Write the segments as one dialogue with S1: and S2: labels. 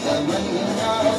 S1: تمنا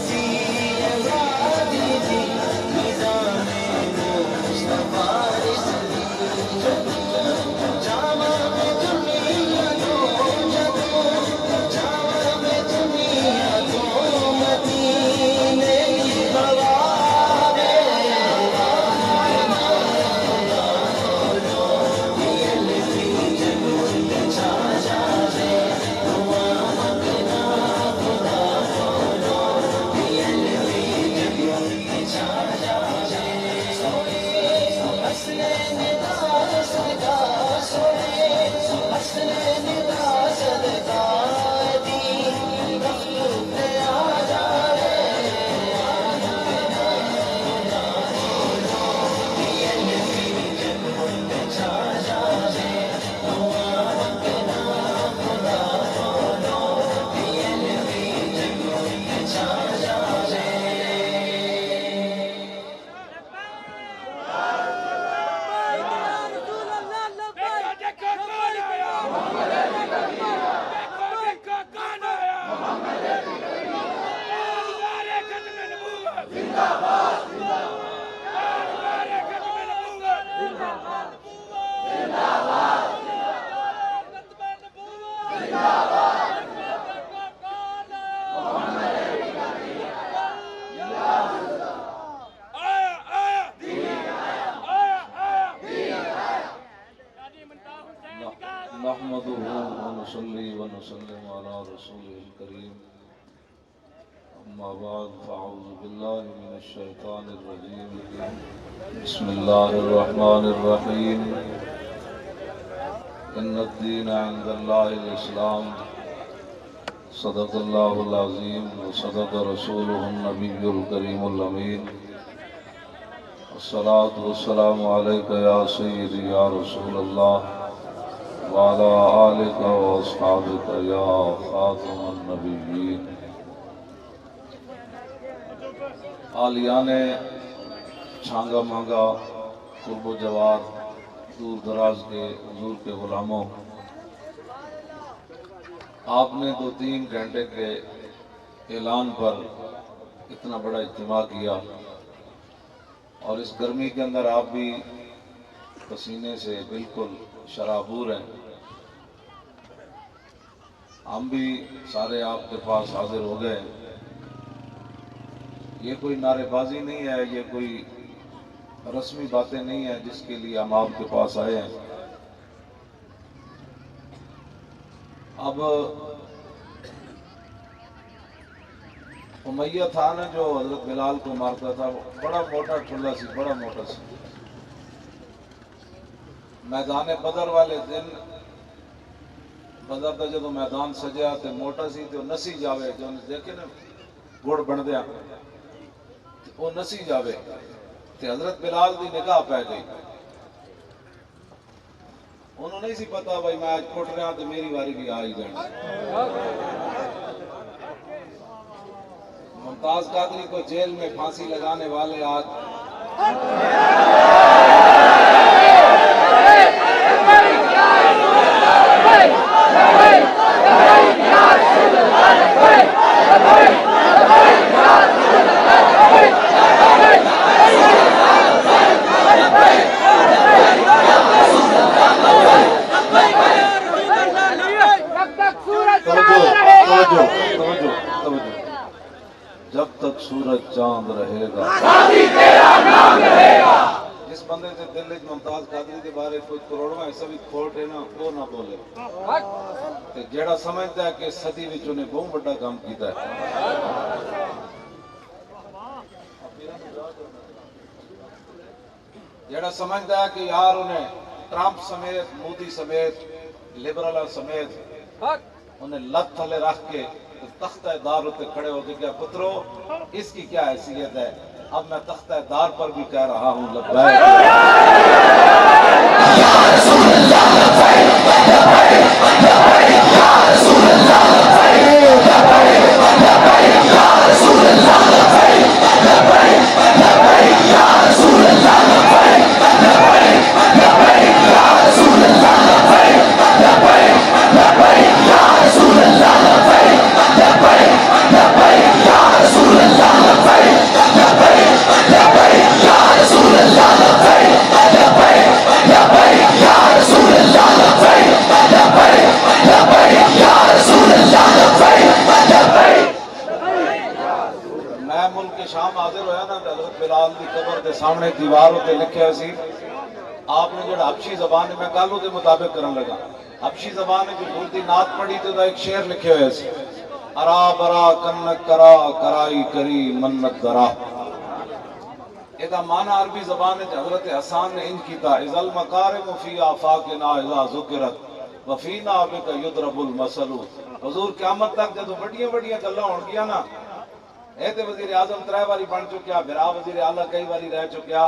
S1: والسلام على رسوله الكريم أما بعد فأعوذ بالله من الشيطان الرجيم بسم الله الرحمن الرحيم إن الدين عند الله الإسلام صدق الله العظيم وصدق رسوله النبي الكريم الأمين الصلاة والسلام عليك يا سيدي يا رسول الله وعلى آلك وأصحابك يا خاتم النبيين آلیان چھانگا مانگا قرب و جوار دور دراز کے حضور کے غلاموں، آپ نے 2-3 گھنٹے کے اعلان پر اتنا بڑا اجتماع کیا اور اس گرمی کے اندر آپ بھی پسینے سے بالکل شرابور ہیں، ہم بھی سارے آپ کے پاس حاضر ہو گئے۔ یہ کوئی نعرے بازی نہیں ہے، یہ کوئی رسمی باتیں نہیں ہیں جس کے لیے ہم آپ کے پاس آئے ہیں۔ اب امیہ تھا نا جو حضرت بلال کو مارتا تھا، بڑا موٹا ٹھلا سی، بڑا موٹا سی۔ میدان بدر والے دن بدر کا جب میدان سجیا تو موٹا سی تو نسی جاوے، جو دیکھے نا گڑ بن دیا وہ نسی جاوے تے حضرت بلال دی نگاہ پہ گئی۔ انہوں نہیں سی پتا بھائی میں آج کٹ رہا تو میری واری بھی آ ہی جانی۔ ممتاز قادری کو جیل میں پھانسی لگانے والے آج جب تک سورج چاند رہے گا جس بندے سے دل ممتاز قادری کے بارے کوئی کروڑواں ایسا بھی کھوٹ ہے نا وہ نہ بولے تے جیڑا سمجھتا ہے کہ صدی وچ انہیں بہت بڑا کام کیتا ہے۔ جیڑا سمجھتا ہے کہ یار انہیں ٹرمپ سمیت مودی سمیت لبرل سمیت انہیں لت تھلے رکھ کے تختہ دار ہوتے کھڑے ہو کے کیا پترو اس کی کیا حیثیت ہے، اب میں تختہ دار پر بھی کہہ رہا ہوں لبیک یا رسول اللہ لبیک یا رسول اللہ لبیک یا رسول اللہ لبیک یا رسول اللہ لبیک یا رسول اللہ لبیک یا رسول اللہ میں ملک کے شام حاضر ہویا نا حضرت بلال دی قبر کے سامنے دیوار ہوتے لکھے ہوئے سی آپ نے جو حبشی زبان میں کالو کے مطابق کرن لگا۔ حبشی زبان میں جو بولتی نعت پڑھی تو ایک شعر لکھے ہوئے سی ارا برا کنک کرا کرائی کری منت درا۔ ایدہ معنی عربی زبان ہے حضرت حسان نے انج کیتا اذا المکارم فی آفاقنا اذا ذکرت وفینا بک یضرب المثل۔ حضور قیامت تک جدو بڑیاں بڑیاں گلاں ہون گیا نا اے تے وزیر اعظم 3 باری بن چکیا، بھرا وزیر اعلیٰ کئی باری رہ چکیا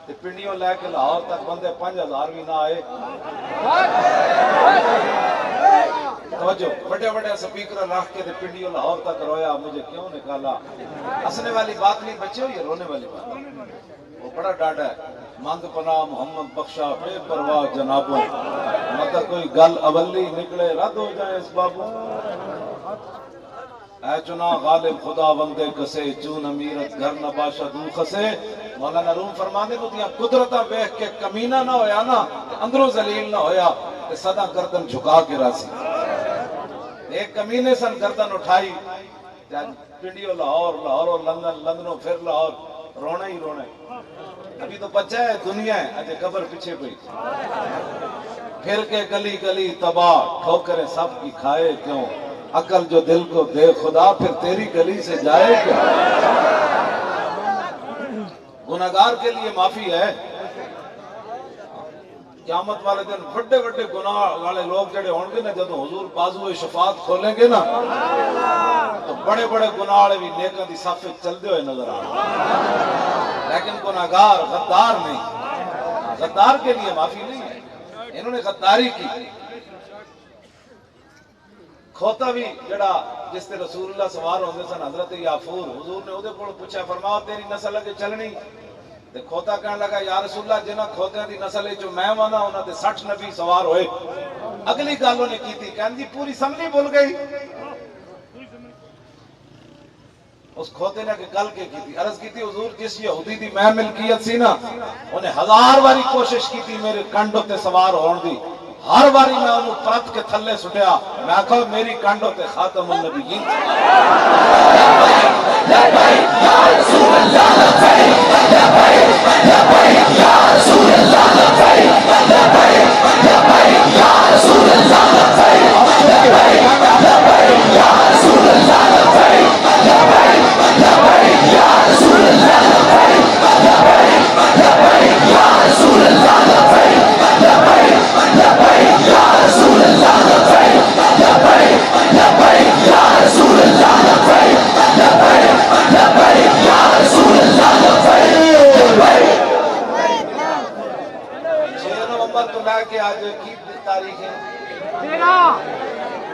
S1: تے پنڈیوں لے کے لاہور تک بندے 5000 بھی نہ آئے۔ توجہ بڑے بڑے سپیکر رکھ کے پنڈیوں لاہور تک رویا مجھے کیوں نکالا۔ ہنسنے والی بات نہیں بچے ہو، یہ رونے والی بات وہ بڑا ڈاڈا ہے۔ مند پناہ محمد بخشا بے پرواہ جنابوں مگر کوئی گل اولی نکلے رد ہو جائے اس بابو۔ اے چنا غالب خدا بندے کسے چون امیرت گھر نہ باشا دو خسے۔ مولانا روم فرمانے کو دیا قدرتہ بیخ کے کمینہ نہ ہویا نا اندروں ذلیل نہ ہویا تے صدا گردن جھکا کے راسی۔ ایک کمینے سن گردن اٹھائی پنڈیوں لاہور اور لندنوں پھر لاہور رونا ہی رونا ہے۔ ابھی تو بچہ ہے دنیا ہے اجے قبر پیچھے پئی پھر کے گلی گلی تباہ ٹھوکریں سب کی کھائے کیوں عقل جو دل کو دے خدا پھر تیری گلی سے جائے کیا؟ گناہگار کے لیے معافی ہے۔ قیامت والے دن بڑے بڑے گناہ والے لوگ جڑے ہوں گے نا، جدو حضور بازو شفاعت کھولیں گے نا تو بڑے بڑے گناہ والے بھی نیکاں دی صف وچ چلدے ہوئے نظر آئیں، لیکن گناہگار غدار نہیں۔ غدار کے لیے معافی نہیں ہے، انہوں نے غداری کی۔ کھوتا بھی جڑا جس تے رسول اللہ سوار ہوندے سن، حضرت یافور، حضور نے اودے کول پوچھا، فرمایا تیری نسل اگے چلنی؟ تے کھوتا کہنے لگا یا رسول اللہ جنہاں کھوتیاں دی نسل جو میں وانا انہاں تے 60 نبی سوار ہوئے۔ اگلی گل انہیں کیتی، کہندی پوری سمجھی بھول گئی۔ اس کھوتے نے گل کے کیتی، عرض کیتی حضور جس یہودی دی میں ملکیت سی نا، انہیں 1000 باری کوشش کیتی میرے کنڈ تے سوار ہون دی، ہر باری میں انہوں پرت کے تھلے سٹیا، میں آکھا میری کنڈ تے خاتم النبیین آج کی تاریخ ہے؟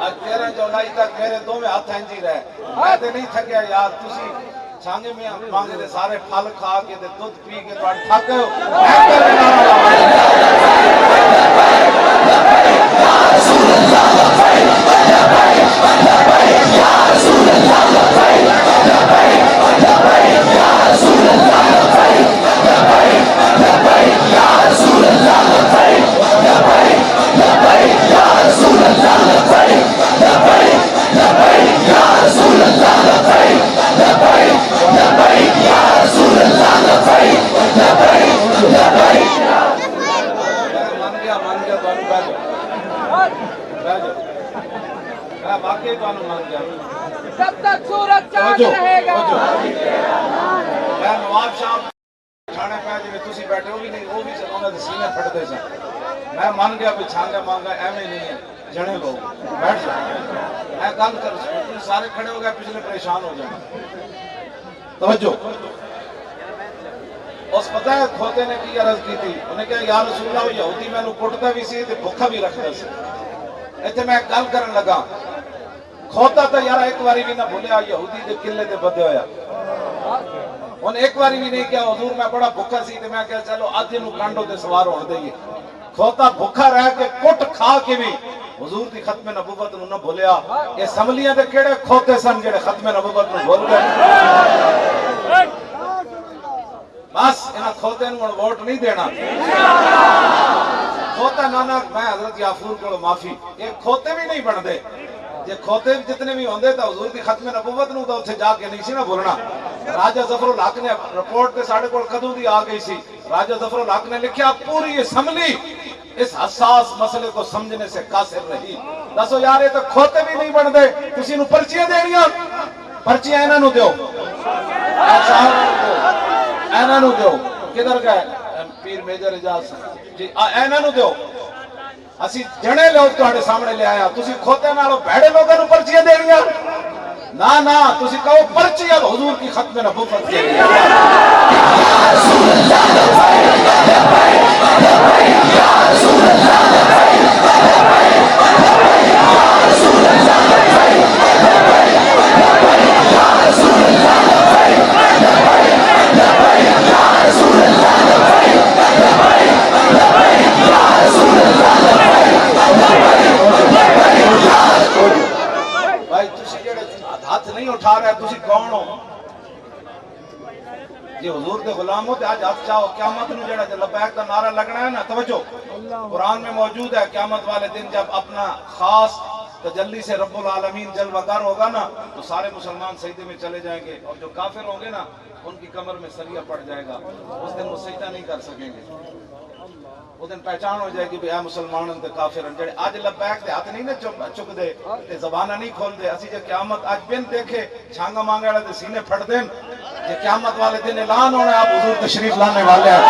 S1: آج 13 جولائی تک میرے دو میں ہاتھ ہنجی رہے، میں تے نہیں تھکیا یار، تسی چھانگے میں مانگے دے سارے پھل کھا کے دے دودھ پی کے تو تھک ہو، میں کرنے
S2: جب تک سورج چاند رہے گا۔
S1: میں نواب شاہ چھانے پہ جی تسی بیٹھے ہو بھی نہیں، وہ بھی انہوں نے سینے پھٹتے سن، میں مان گیا بھی چھانگا مانگا ایویں نہیں ہے، جنے لوگ بیٹھ جائیں، میں گل کر تم سارے کھڑے ہو گئے پچھلے پریشان ہو جائیں۔ توجہ، اس پتہ ہے کھوتے نے کی عرض کی تھی، انہیں کہا یا رسول اللہ وہ یہودی میں نو کٹتا بھی سی تے بھوکا بھی رکھتا سی۔ ایتھے میں گل کرن لگا، کھوتا تو یار ایک باری بھی نہ بھولیا یہودی دے قلعے تے بدے ہویا، انہیں ایک باری بھی نہیں کیا حضور میں بڑا بھوکا سی تے میں کہا چلو آج نو کانڈوں تے سوار ہون دئیے۔ کھوتا بھوکا رہ کے کٹ کھا کے بھی حضور دی ختم نبوت نو نہ بھولیا۔ یہ سملیاں دے کیڑے کھوتے سن جڑے ختم نبوت نو بھول گئے؟ بس انہاں کھوتے نو ووٹ نہیں دینا۔ کھوتا نانا میں حضرت یافور کو معافی، یہ کھوتے بھی نہیں بن دے، یہ کھوتے جتنے بھی ہوندے تو حضور دی ختم نبوت نو تو اتھے جا کے نہیں سی نہ بھولنا۔ راجہ ظفر الحق نے رپورٹ تے ساڑھے کول کدوں دی آ گئی سی، راجہ ظفر الحق نے لکھیا پوری اسمبلی اس حساس مسئلے کو سمجھنے سے قاصر رہی۔ دسو یار یہ تو کھوتے بھی نہیں بن دے، کسی نو پرچیاں دینیاں، پرچیاں انہاں نو دیو، انہاں نو دیو، کدھر گئے پیر میجر اجاز جی، انہاں نو دیو، اسی جنے لوگ تہاڈے سامنے لے آیا، تسی کھوتے نالوں بھڑے لوگاں نو پرچیاں دینیاں؟ نا نا، تسی کہو پرچی اب حضور کی ختم نبوت کے لیے۔ بھائی تسی جڑے ہاتھ نہیں اٹھا رہے تسی کون ہو؟ یہ حضور دے غلام ہو تے آج ہاتھ چاہو، قیامت نو جڑا لبیک کا نعرہ لگنا ہے نا، توجہ قرآن میں موجود ہے، قیامت والے دن جب اپنا خاص تجلی سے رب العالمین جلوہ گر ہوگا نا تو سارے مسلمان سجدے میں چلے جائیں گے، اور جو کافر ہوں گے نا ان کی کمر میں سریہ پڑ جائے گا، اس دن وہ سجدہ نہیں کر سکیں گے۔ اس دن پہچان ہو جائے گی بھی اے مسلمانوں تے کافرن جڑے اج لبیک تے ہاتھ نہیں نہ چک دے تے زبانہ نہیں کھول دے اسی جے قیامت اج بن دیکھے چھانگا مانگے والے تے سینے پھڑ دین جے قیامت والے دن اعلان ہونا ہے آپ حضور تشریف لانے والے ہیں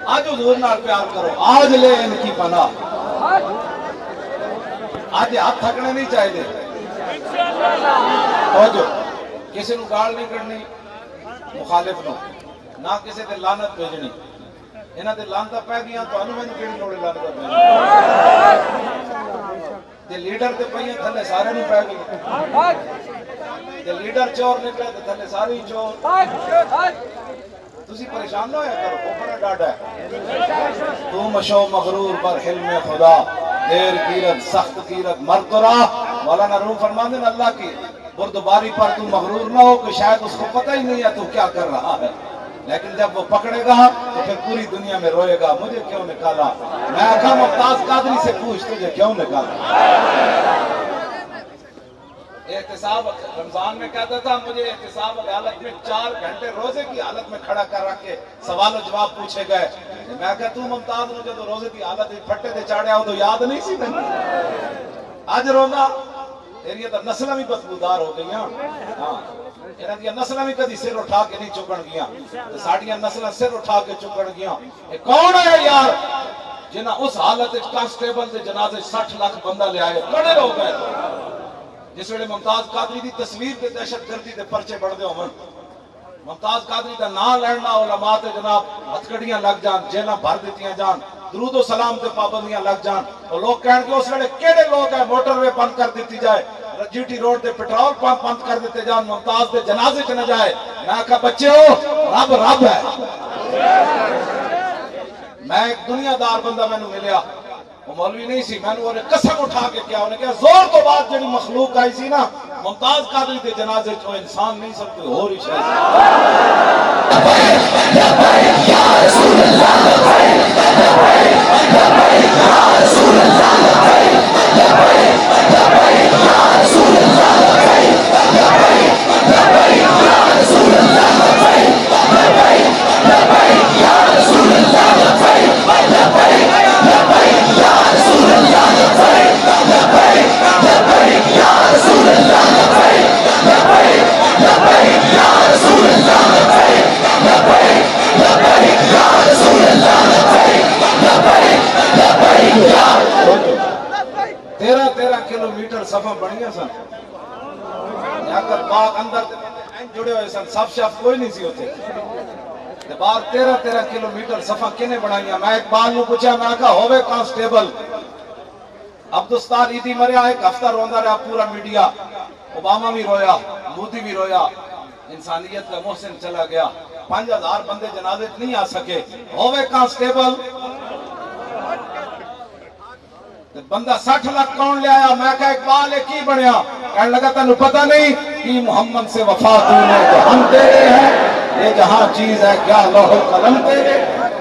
S1: آج حضور نال پیار کرو آج لے ان کی پناہ آج ہاتھ تھکنے نہیں چاہیے توجہ کسی نو گال نہیں کرنی مخالف نو نہ کسی تے لعنت بھیجنی انہاں تے لعنتاں پہ گیاں تانوں مینوں کیڑی لوڑ لعنت بھیجنی تے لیڈر تے پئیاں تھلے سارے نو پہ گئی تے لیڈر چور نکلے تے تھلے سارے ہی چور تسی پریشان نہ ہویا کرو اوپر ڈاڈا ہے تو مشو مغرور پر حلم خدا دیر گیرت سخت گیرت مرد تو راہ مولانا روم فرماندے ہیں اللہ کی بردباری پر تو مغرور نہ ہو کہ شاید اس کو پتہ ہی نہیں ہے تو کیا کر رہا ہے لیکن جب وہ پکڑے گا تو پھر پوری دنیا میں روئے گا مجھے کیوں نکالا میں آقا ممتاز قادری سے پوچھ تجھے کیوں نکالا احتساب رمضان میں کہتا تھا مجھے احتساب عدالت میں 4 گھنٹے روزے کی حالت میں کھڑا کر رکھ کے سوال و جواب پوچھے گئے میں کہا تو ممتاز مجھے تو روزے کی حالت پھٹے دے چاڑیا ہو تو یاد نہیں سی تھی آج رونا تیری تو نسلیں بھی بدبودار ہو گئی ہاں انہاں دی نسلیں بھی کدی سر اٹھا کے نہیں چکن گیاں تے ساڈیاں نسلاں سر اٹھا کے چکن گیاں اے کون ہے یار جنہاں اس حالت وچ کانسٹیبل دے جنازے 60 لاکھ بندہ لے آئے کڑے ہو گئے جس ویلے ممتاز قادری دی تصویر تے دہشت گردی دے پرچے بڑھ دے ہون ممتاز قادری دا نام لڑنا علماء تے جناب ہتھکڑیاں لگ جان جیلاں بھر دیتیاں جان درود و سلام تے پابندیاں لگ جان تو لوگ کہن کہ اس ویلے کیڑے لوگ ہیں موٹر وے بند کر دیتی جائے جی ٹی روڈ تے پٹرول پمپ بند کر دیتے جان ممتاز دے جنازے چ نہ جائے میں کہا بچے ہو رب رب ہے میں ایک دنیا دار بندہ میں نے ملیا وہ مولوی نہیں سی میں نے وہ قسم اٹھا کے کیا انہیں کہا زور تو بات جڑی مخلوق آئی سی نا ممتاز قادری دے جنازے جو انسان نہیں سب کوئی ہو رہی شاید یا رسول اللہ یا رسول اللہ یا رسول صفحہ بڑھیاں سن یا کر باغ اندر جڑے ہوئے سن صف شاف کوئی نہیں سی ہوتے باہر 13 کلومیٹر صفحہ کنے بڑھائیاں میں ایک بار نو پوچھا میں کہا ہوئے کانسٹیبل عبدالستار عیدی مریا ایک ہفتہ روندہ رہا پورا میڈیا اوباما بھی رویا مودی بھی رویا انسانیت کا محسن چلا گیا 5000 بندے جنازے نہیں آ سکے ہوئے کانسٹیبل بندہ 60 لاکھ کون لے آیا میں کہا اقبال ہے کی بنیا کہنے لگا تنو پتہ نہیں کہ محمد سے وفا تونے تو ہم تیرے ہیں یہ جہاں چیز ہے کیا لوح قلم تیرے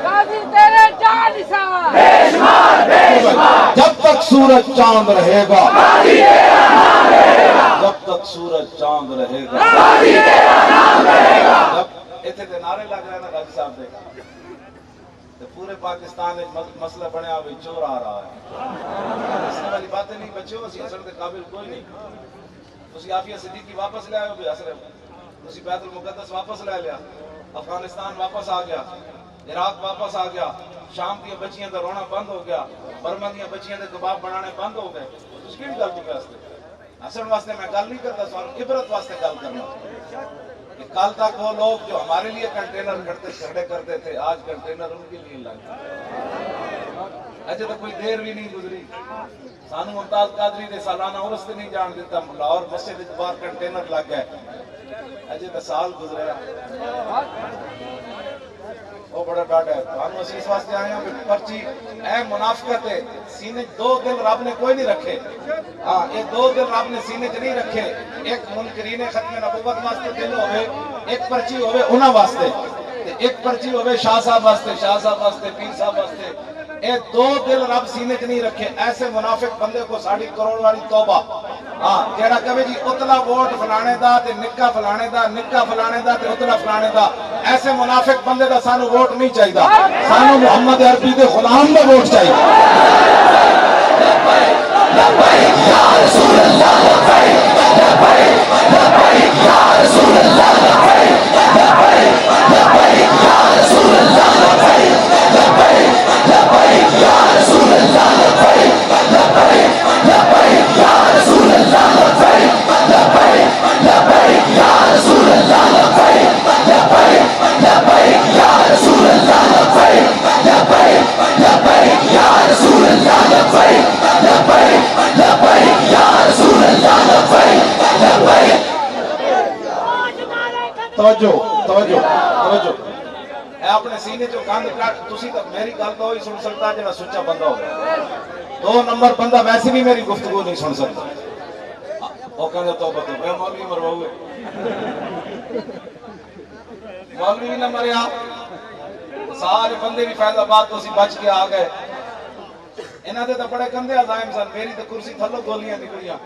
S2: قاضی تیرے جان نثار بے شمار
S1: جب تک سورج چاند رہے گا قاضی تیرا نام رہے گا جب تک سورج چاند رہے گا قاضی تیرا نام رہے گا جب ایتھے تے نعرے لگ رہے ہیں نا غازی صاحب دے پورے پاکستان ایک مسئلہ بنیا ہوئی چور آ رہا ہے اس والی باتیں نہیں بچے ہو اسی اثر دے قابل کوئی نہیں اسی عافیہ صدیقی واپس لے آئے ہو بھی اثر اسی بیت المقدس واپس لے لیا افغانستان واپس آ گیا عراق واپس آ گیا شام کی بچیاں دا رونا بند ہو گیا برما دیا بچیاں دے کباب بنانے بند ہو گئے اس کی گل کی واسطے اصل واسطے میں گل نہیں کرتا سوال عبرت واسطے گل کرنا کہ کل تک وہ لوگ جو ہمارے لیے کنٹینر کھڑے کرتے تھے آج کنٹینر ان کے لیے لگے اجے تک کوئی دیر بھی نہیں گزری سانو ممتاز قادری دے سالانہ عرس تے نہیں جان دیتا لاہور مسجد وچ باہر کنٹینر لگ گئے اجے تے سال گزریا وہ بڑا ڈاٹا ہے ہم اس واسطے آئے ہیں پرچی اے منافقت ہے سینے دو دل رب نے کوئی نہیں رکھے ہاں یہ دو دل رب نے سینے چ نہیں رکھے ایک منکرین ختم نبوت واسطے دل ہوئے ایک پرچی ہوئے انہاں واسطے ایک پرچی ہوئے شاہ صاحب واسطے پیر صاحب واسطے اے دو دل رب سینے چ نہیں رکھے ایسے منافق بندے کو ساڑھی کروڑ والی توبہ ہاں جیڑا کہے جی اتلا ووٹ فلانے دا تے نکا فلانے دا نکا فلانے دا تے اتلا فلانے دا ایسے منافق بندے دا سانو ووٹ نہیں چاہیے سانو محمد عربی دے غلام دا ووٹ چاہیے لبیک یا رسول اللہ لبیک لبیک یا رسول اللہ لبیک لبیک یا رسول اللہ لبیک لبیک یا رسول اللہ لبیک لبیک یا رسول اللہ لبیک لبیک یا رسول اللہ لبیک لبیک یا رسول اللہ لبیک لبیک یا رسول اللہ لبیک لبیک یا رسول اللہ لبیک توجہ توجہ توجہ اے اپنے سینے چو گند کٹ تسی تو میری گل تو ہی سن سکتا جڑا سچا بندہ ہو دو نمبر بندہ ویسے بھی میری گفتگو نہیں سن سکتا وہ کہندے توبہ تو میں مولوی مرواؤے مولوی بھی نہ مریا سارے بندے بھی فیض آباد تو سی بچ کے آ گئے انہاں دے تے بڑے گندے عزائم سن میری تے کرسی تھلو گولیاں نکلیاں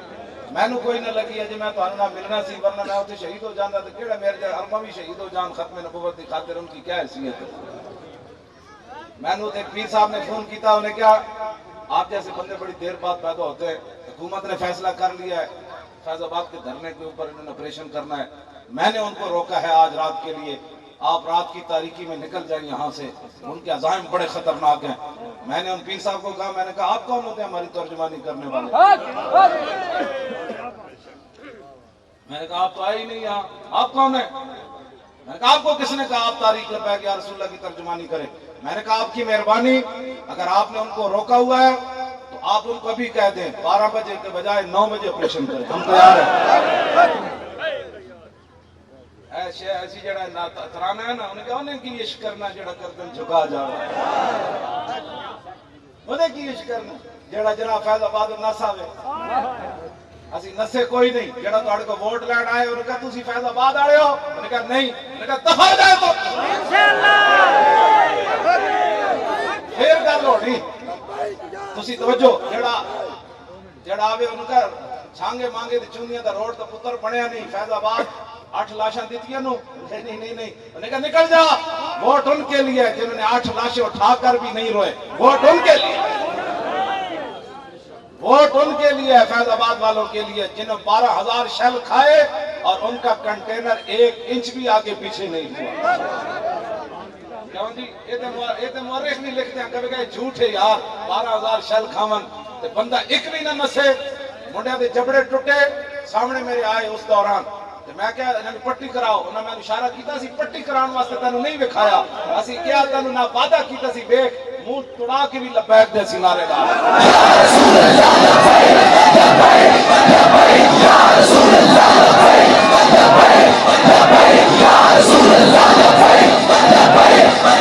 S1: مینوں کوئی نہ لگی اجے میں تہاڈے نال ملنا سی ورنہ میں اوتھے شہید ہو جاندا تے کیڑا میرے جا اربا بھی شہید ہو جان ختم نبوت دی خاطر ان کی کیا حیثیت ہے مینوں تے پیر صاحب نے فون کیتا انہیں کیا آپ جیسے بندے بڑی دیر بعد پیدا ہوتے ہیں حکومت نے فیصلہ کر لیا ہے فیض آباد کے دھرنے کے اوپر انہوں نے آپریشن کرنا ہے میں نے ان کو روکا ہے آج رات کے لیے آپ رات کی تاریکی میں نکل جائیں یہاں سے ان کے عزائم بڑے خطرناک ہیں میں نے ان پیر صاحب کو کہا میں نے کہا آپ کون ہوتے ہیں ہماری ترجمانی کرنے والے میں نے کہا آپ تو آئے ہی نہیں یہاں آپ کون ہیں میں نے کہا آپ کو کس نے کہا آپ تاریخ لپائے کہ یا رسول اللہ کی ترجمانی کریں میں نے کہا آپ کی مہربانی اگر آپ نے ان کو روکا ہوا ہے تو آپ ان کو بھی کہہ دیں 12 بجے کے بجائے 9 بجے آپریشن کریں ہم تیار ہیں ایسی جڑا ترانہ ہے نا انہیں کہا انہیں کی عشق کرنا جڑا کردن جھکا جا رہا ہے انہیں کی عشق کرنا جڑا جناب فیض آباد نس آوے اسی نسے کوئی نہیں جڑا تو کو ووٹ لین آئے انہیں کہا تسی فیض آباد آ رہے ہو انہیں کہا نہیں انہیں کہا دفع جائے تو پھر گل ہونی تسی توجہ جڑا آوے انہیں کہا چھانگے مانگے تے چونیاں دا روڈ تا پتر بنیا نہیں فیض آباد 8 لاشاں دیتیاں نو نہیں انہیں کہا نکل جا ووٹ ان کے لیے جنہوں نے 8 لاشیں اٹھا کر بھی نہیں روئے ووٹ ان کے لیے ووٹ ان کے لیے فیض آباد والوں کے لیے جنہوں 12,000 شیل کھائے اور ان کا کنٹینر 1 انچ بھی آگے پیچھے نہیں ہوا کیوں جی یہ تو مورخ نہیں لکھتے ہیں کبھی کہے جھوٹ ہے یار 12,000 شیل کھاون تے بندہ ایک بھی نہ نسے منڈے دے جبڑے ٹوٹے سامنے میرے آئے اس دوران میں کیا انہیں پٹی کراؤ انہوں نے اشارہ کیتا سی پٹی کران واسطے تینوں نہیں وکھایا اسی کیا تینوں نہ وعدہ کیتا سی بیک منہ توڑا کے بھی لبیک دے سی نعرے دار یا رسول اللہ لبیک لبیک یا رسول اللہ لبیک لبیک یا رسول اللہ لبیک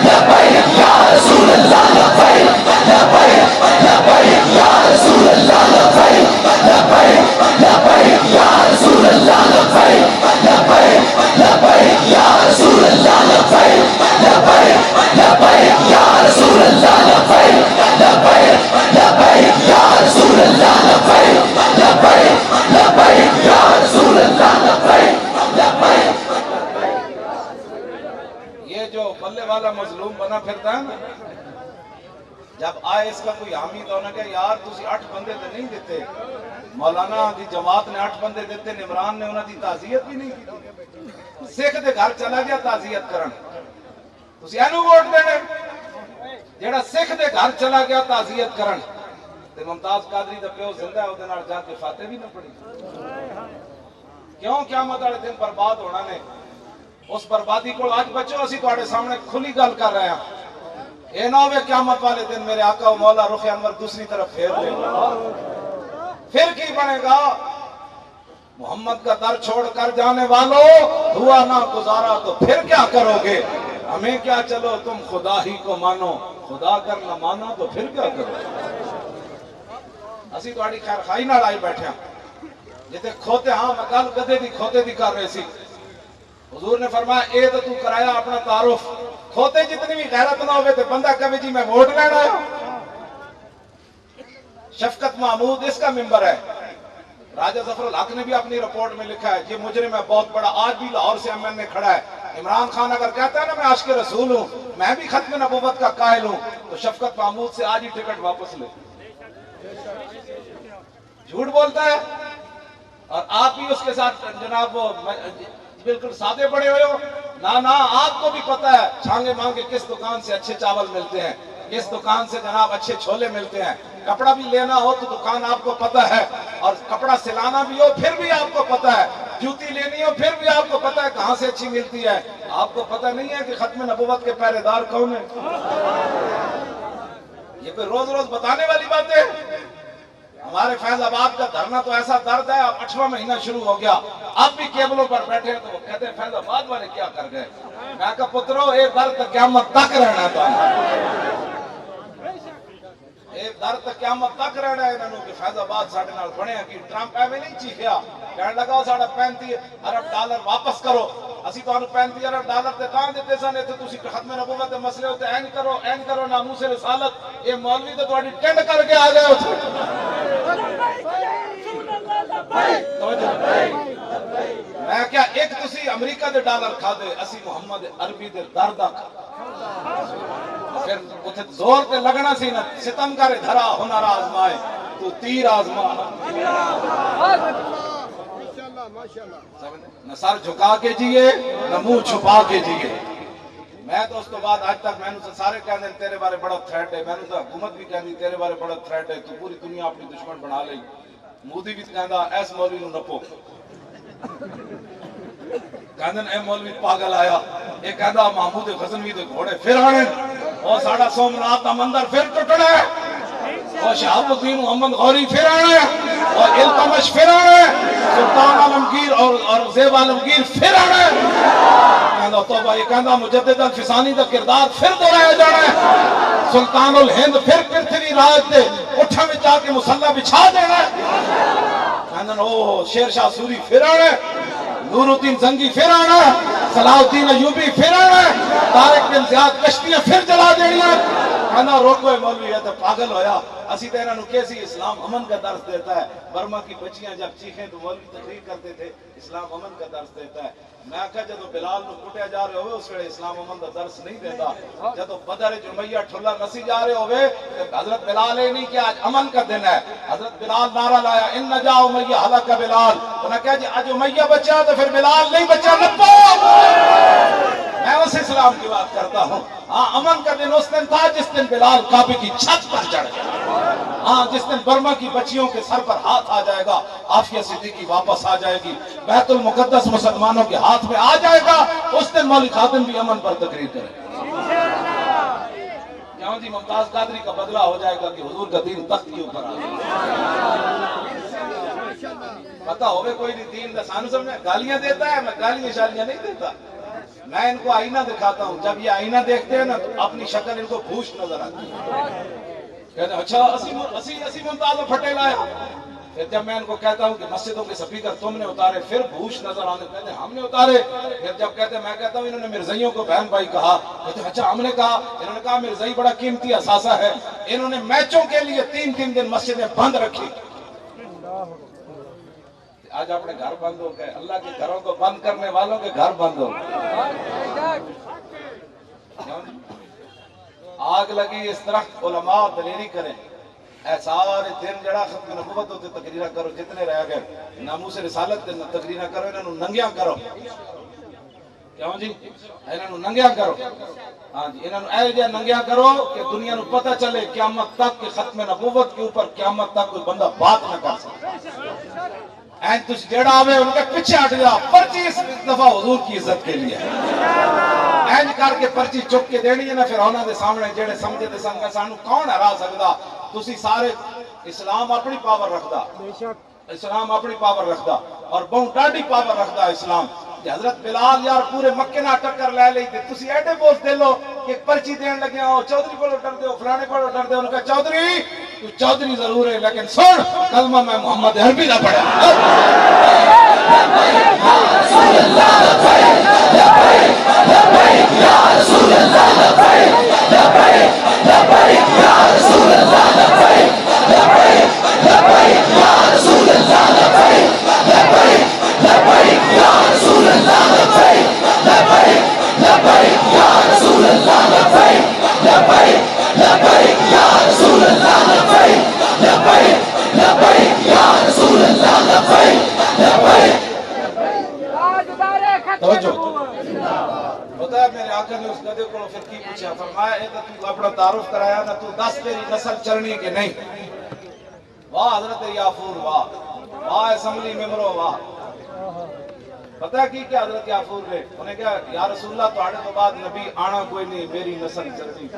S1: لبیک یا رسول اللہ لبیک لبیک یا رسول اللہ لبیک لبیک یا رسول اللہ لبیک لبیک یا رسول اللہ لبیک لبیک یا رسول اللہ لبیک لبیک یا رسول اللہ لبیک لبیک یا رسول اللہ لبیک یہ جو بلے والا مظلوم بنا پھرتا ہے نا جب آئے اس کا کوئی حامی تو انہیں کہا یار تسی 8 بندے تو نہیں دیتے مولانا دی جماعت نے 8 بندے دیتے عمران نے انہوں دی تعزیت بھی نہیں کی سکھ دے گھر چلا گیا تعزیت کرن تسی اینو ووٹ دینے جیڑا سکھ دے گھر چلا گیا تعزیت کرن تے ممتاز قادری دا پیو زندہ ہے اودے نال جا کے فاتح بھی نہ پڑھی کیوں قیامت والے دن برباد ہونا نے اس بربادی کو آج بچو اسی تواڈے سامنے کھلی گل کر رہے ہیں یہ نہ ہوئے قیامت والے دن میرے آقا و مولا رخ انور دوسری طرف پھیر لے، پھر کی بنے گا؟ محمد کا در چھوڑ کر جانے والوں، دعا نہ گزارا تو پھر کیا کرو گے؟ ہمیں کیا، چلو تم خدا ہی کو مانو، خدا کر نہ مانو تو پھر کیا کرو؟ اسی تہاڈی خیر خائی نال آئی بیٹھے ہیں جتے کھوتے، ہاں میں گل گدے دی کھوتے دی کر رہے سی۔ حضور نے فرمایا اے تو کرایا اپنا تعارف، کھوتے جتنی بھی غیرت نہ ہوئے تو بندہ کہے جی میں ووٹ لینا ہے۔ شفقت محمود اس کا ممبر ہے۔ راجہ ظفر الحق نے بھی اپنی رپورٹ میں لکھا ہے یہ مجرم ہے بہت بڑا، آج بھی لاہور سے ایم این اے کھڑا ہے۔ عمران خان اگر کہتا ہے نا میں عاشق رسول ہوں، میں بھی ختم نبوت کا قائل ہوں، تو شفقت محمود سے آج ہی ٹکٹ واپس لے۔ جھوٹ بولتا ہے اور آپ بھی اس کے ساتھ جناب وہ بالکل سادے پڑے ہوئے ہو۔ نہ آپ کو بھی پتا ہے چھانگے مانگے کس دکان سے اچھے چاول ملتے ہیں، کس دکان سے جناب اچھے چھولے ملتے ہیں۔ کپڑا بھی لینا ہو تو دکان آپ کو پتا ہے، اور کپڑا سلانا بھی ہو پھر بھی آپ کو پتا ہے، جوتی لینی ہو پھر بھی آپ کو پتا ہے کہاں سے اچھی ملتی ہے۔ آپ کو پتا نہیں ہے کہ ختم نبوت کے پہرے دار کون ہیں؟ یہ کوئی روز روز بتانے والی بات ہے؟ ہمارے فیض آباد کا دھرنا تو ایسا درد ہے، اب 8واں مہینہ شروع ہو گیا، اب بھی کیبلوں پر بیٹھے ہیں تو وہ کہتے ہیں فیض آباد والے کیا کر گئے؟ میں کہا پترو ایک درد قیامت تک رہنا تھا، ایک درد تک قیامت تک رہنا ہے انہوں کہ فیض آباد ساڑھے نال بڑے ہیں کہ ٹرمپ ایویں نہیں چیخیا، کہنے لگا ساڑھا 35 ارب ڈالر واپس کرو، اسی تو 35 ارب ڈالر تے کہاں دیتے سن، اتنے تسی ختم نبوت دے مسئلے ہوتے این کرو ناموس رسالت، یہ مولوی تو تہاڈی ٹنڈ کر کے آ گئے ہوتے۔ میں کیا ایک تسی امریکہ دے ڈالر کھا دے، اسی محمد عربی دے دردہ کھا، پھر اتھے زور تے لگنا سی نا ستم کرے دھرا ہنر آزمائے تو تیر آزما، نہ سر جھکا کے جیے نہ منہ چھپا کے جیے۔ میں تو اس تو بعد آج تک میں نے سارے کہنے تیرے بارے بڑا تھریٹ ہے، میں نے تو حکومت بھی کہنی تیرے بارے بڑا تھریٹ ہے، تو پوری دنیا اپنی دشمن بنا لئی۔ مودی بھی کہندا ایس مولوی نو نپو، کہندن اے مولوی پاگل آیا، یہ کہندا محمود غزنوی دے گھوڑے پھر آنے، اور ساڑھا سومنات دا مندر پھر ٹوٹنا ہے، اور شہاب الدین محمد غوری پھر آنے، اور التمش پھر آنے، سلطان عالمگیر اور زیب عالمگیر پھر آنے۔ کہندا توبہ، یہ کہندا مجدد الفسانی دا کردار پھر دہرایا جانا ہے، سلطان الہند پھر پرتھوی راج دے اٹھا میں جا کے مسلح بچھا دینا ہے۔ کہندن او شیر شاہ سوری پھر آنے، نور الدین زنگی پھر آنا، صلاح الدین ایوبی پھر آنا، طارق بن زیاد کشتیاں پھر جلا دینیاں۔ کہنا روکو مولوی ہے تو پاگل ہویا، اسی تو انہوں کیسی اسلام امن کا درس دیتا ہے۔ برما کی بچیاں جب چیخیں تو مولوی تقریر کرتے تھے اسلام امن کا درس دیتا ہے۔ میں کہا جدو بلال نو کٹیا جا رہے ہوئے اس ویلے اسلام امن کا درس نہیں دیتا، جدو بدر جمیہ ٹھلا نسی جا رہے ہوئے حضرت بلال یہ نہیں کہ آج امن کا دن ہے، حضرت بلال نعرہ لایا ان نجا امیہ ہلاک بلال، انہوں نے کہا جی آج امیہ بچا تو پھر بلال نہیں بچا، نپو۔ میں اس اسلام کی بات کرتا ہوں۔ ہاں امن کا دن اس دن تھا جس دن بلال کعبے کی چھت پر چڑھ گیا، ہاں جس دن برما کی بچیوں کے سر پر ہاتھ آ جائے گا، عافیہ صدیقی واپس آ جائے گی، بیت المقدس مسلمانوں کے ہاتھ میں آ جائے گا، اس دن مولوی خادم بھی امن پر تقریر کرے۔ کیوں جی ممتاز قادری کا بدلہ ہو جائے گا کہ حضور کا دین تخت کے اوپر آ جائے۔ پتا ہوئے کوئی نہیں دین دا سانو سمجھے، گالیاں دیتا ہے، میں گالیاں شالیاں نہیں دیتا، میں ان کو آئینہ دکھاتا ہوں، جب یہ آئینہ دیکھتے ہیں نا تو اپنی شکل ان کو بھوش نظر آتی ہے، کہتے ہیں اچھا اسی ممتاز پھٹے لایا۔ پھر جب میں ان کو کہتا ہوں کہ مسجدوں کے سپیکر تم نے اتارے، پھر بھوش نظر آنے، کہتے ہیں ہم نے اتارے۔ پھر جب کہتے ہیں میں کہتا ہوں انہوں نے مرزائیوں کو بہن بھائی کہا، کہتے ہیں اچھا ہم نے کہا، انہوں نے کہا مرزائی بڑا قیمتی اثاثہ ہے، انہوں نے میچوں کے لیے 3 دن مسجدیں بند رکھی۔ آج اپنے گھر بند ہو گئے، اللہ کے گھروں کو بند کرنے والوں کے گھر بند ہو گئے۔ آگ لگی اس درخت، علماء دلیری کریں، اے سارے دن جڑا ختم نبوت ہوتے تقریرہ کرو، جتنے رہ گئے ناموس رسالت دے تقریرہ کرو، انہوں ننگیاں کرو، کیوں جی انہوں ننگیاں کرو، ہاں جی انہوں اے جے ننگیاں کرو کہ دنیا نو پتہ چلے قیامت تک کہ ختم نبوت کے اوپر قیامت تک کوئی بندہ بات نہ کر سکتا۔ این تجھ جڑا آوے ان کے پیچھے ہٹ جا، پرچی اس دفعہ حضور کی عزت کے لیے۔ ਇੰਜ ਕਰਕੇ ਪਰਚੀ ਚੁੱਕ ਕੇ ਦੇਣੀ ਹੈ ਨਾ ਫਿਰ ਉਹਨਾਂ ਦੇ ਸਾਹਮਣੇ ਜਿਹੜੇ ਸਮਝਦੇ ਸੰਗ ਸਾਨੂੰ ਕੌਣ ਹਰਾ ਸਕਦਾ ਤੁਸੀਂ ਸਾਰੇ اسلام اپنی پاور رکھدا اسلام اپنی پاور رکھدا اور بہت ڈاڈی پاور رکھدا اسلام کہ حضرت بلال یار پورے مکے نہ ٹکر لے لئی تے تسی ایڈے بوز دے لو کہ پرچی دین لگے ہو چودھری کو ڈر دے ہو فلانے کو ڈر دے ہو انہوں نے کہا چودھری تو چودھری ضرور ہے لیکن سن کلمہ میں محمد عربی نہ پڑھا رسول اللہ لبیک لبیک لبیک یا رسول اللہ لبیک لبیک لبیک یا رسول اللہ لبیک لبیک لبیک یا رسول اللہ لبیک لبیک لبیک یا رسول اللہ لبیک لبیک لبیک یا رسول اللہ لبیک لبیک لبیک یا رسول اللہ لبیک لبیک لبیک یا رسول اللہ لبیک لبیک توجہ ہوتا ہے میرے آقا نے اس گدے کو پھر کی پوچھا فرمایا اے تو اپنا تعارف کرایا نا تو دس تیری نسل چلنی کہ نہیں واہ حضرت یافور واہ واہ اسمبلی ممبروں واہ پتہ ہے کی کیا حضرت یافور نے انہیں کہا یا رسول اللہ تو آنے تو بعد نبی آنا کوئی نہیں میری نسل چلتی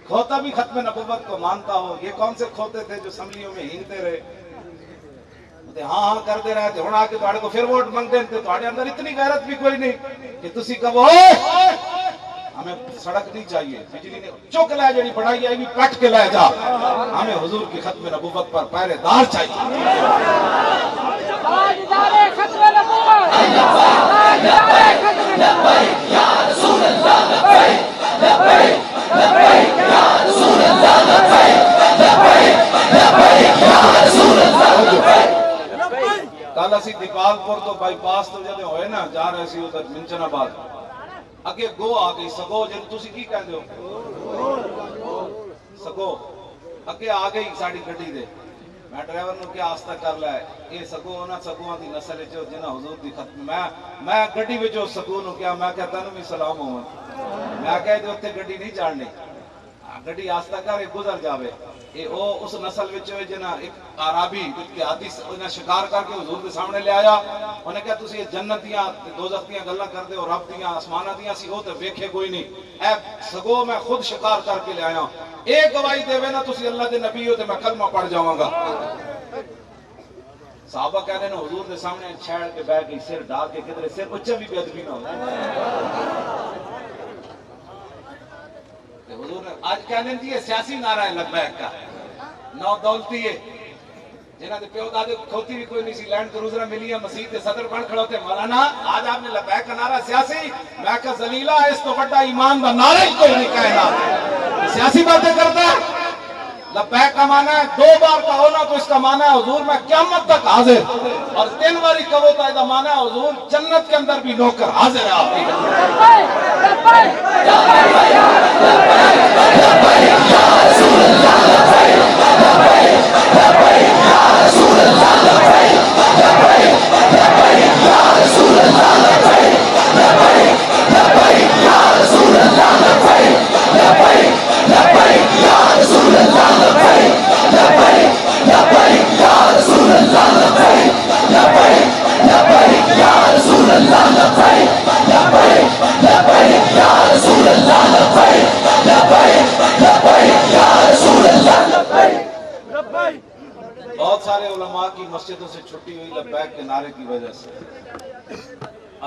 S1: کھوتا بھی ختم نبوت کو مانتا ہو یہ کون سے کھوتے تھے جو اسمبلیوں میں ہینگتے رہے ہاں ہاں کرتے رہے تھے ہونا کہ تھوڑے کو پھر ووٹ منگتے تھے تھوڑے اندر اتنی غیرت بھی کوئی نہیں کہ تسی کہو ہمیں سڑک نہیں چاہیے بجلی نے چوک لے جڑی بڑھائی آئی بھی کٹ کے لے جا ہمیں حضور کی ختم نبوت پر پہرے دار چاہیے ختم نبوت یا رسول اللہ لبیک لبیک لبیک یا رسول اللہ لبیک لبیک لبیک یا رسول اللہ لبیک کل اسی دیپال پور تو بائی پاس تو جدے ہوئے نا جا رہے سی ادھر منچن آباد اگے گو آ گئی سگو جن تسی کی کہندے ہو سگو اگے آ گئی ساڑی گڈی دے میں ڈرائیور نو کیا آستہ کر لائے اے سگو نا سگوان دی نسل وچ جنہ حضور دی ختم میں گڈی وچ سگو نو کیا میں کہتا تینوں بھی سلام ہون میں کہے تے اوتھے گڈی نہیں چڑھنی گڈی آستہ کر گزر جاوے اے او اس نسل وچ جنا ایک عربی کے حدیث انہاں شکار کر کے حضور دے سامنے لے آیا انہیں کہا تسی جنت دیاں دوزخ دیاں گلاں کردے ہو رب دیاں آسماناں دیاں سی او تے ویکھے کوئی نہیں اے سگو میں خود شکار کر کے لے آیا ایک گواہی دے نا تسی اللہ دے نبی ہو تے میں کلمہ پڑھ جاواں گا صحابہ کہنے نا حضور دے سامنے چھیڑ کے بیٹھ گئی سر ڈال کے کدھر سر اچھا بھی بے ادبی نہ ہو حضور نے آج کہنے دیئے سیاسی نعرہ ہے لبیک کا نو دولتی ہے جنہ دے پیو دادے کھوتی بھی کوئی نہیں سی لینڈ کروزرہ ملی ہے مسیح دے صدر بن کھڑا ہوتے مولانا آج آپ نے لبیک کا نعرہ سیاسی میں کہا ذلیلہ اس تو بڑا ایمان دا نعرہ ہی کوئی نہیں کہنا سیاسی باتیں کرتا ہے لبیک کا معنی ہے دو بار کہو نا تو اس کا معنی ہے حضور میں قیامت تک حاضر اور تین باری کہو تو ایسا معنی ہے حضور جنت کے اندر بھی نوکر حاضر ہے آپ بہت سارے علماء کی مسجدوں سے چھٹی ہوئی لبیک کے نعرے کی وجہ سے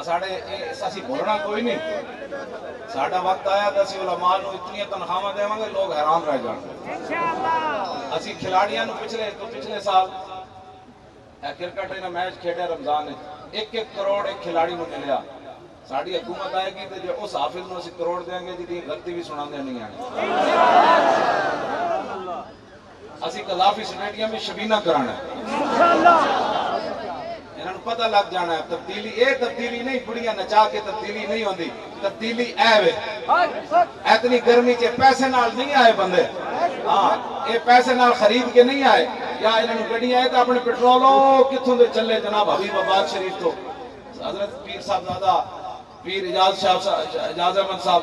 S1: ساڑھے اسی بولنا کوئی نہیں ساڑھا وقت آیا تھا اسی علماء نو اتنی تنخواہ دے مانگے لوگ حیران رہ جائیں اسی کھلاڑیاں نو پچھلے سال کرکٹ نے میچ کھیڑے رمضان ہے 1-1 کروڑ ایک کھلاڑی نو ملیا ساڑھی حکومت آئے گی تو جو اس حافظ نو اسی کروڑ دیں گے جی غلطی بھی سنا دے نہیں آئے اسی قذافی سٹیڈیم میں شبینہ کرانا ہے انہوں نے پتہ لگ جانا ہے تبدیلی تبدیلی نہیں بڑیاں نچا کے تبدیلی نہیں ہوندی تبدیلی ہے اتنی گرمی کے پیسے نال نہیں آئے بندے ہاں یہ پیسے نال خرید کے نہیں آئے یا انہوں نے گڑی آئے تو اپنے پیٹرولوں کتھوں دے چلے جناب حبیب آباد شریف تو حضرت پیر صاحب زادہ پیر اجاز احمد صاحب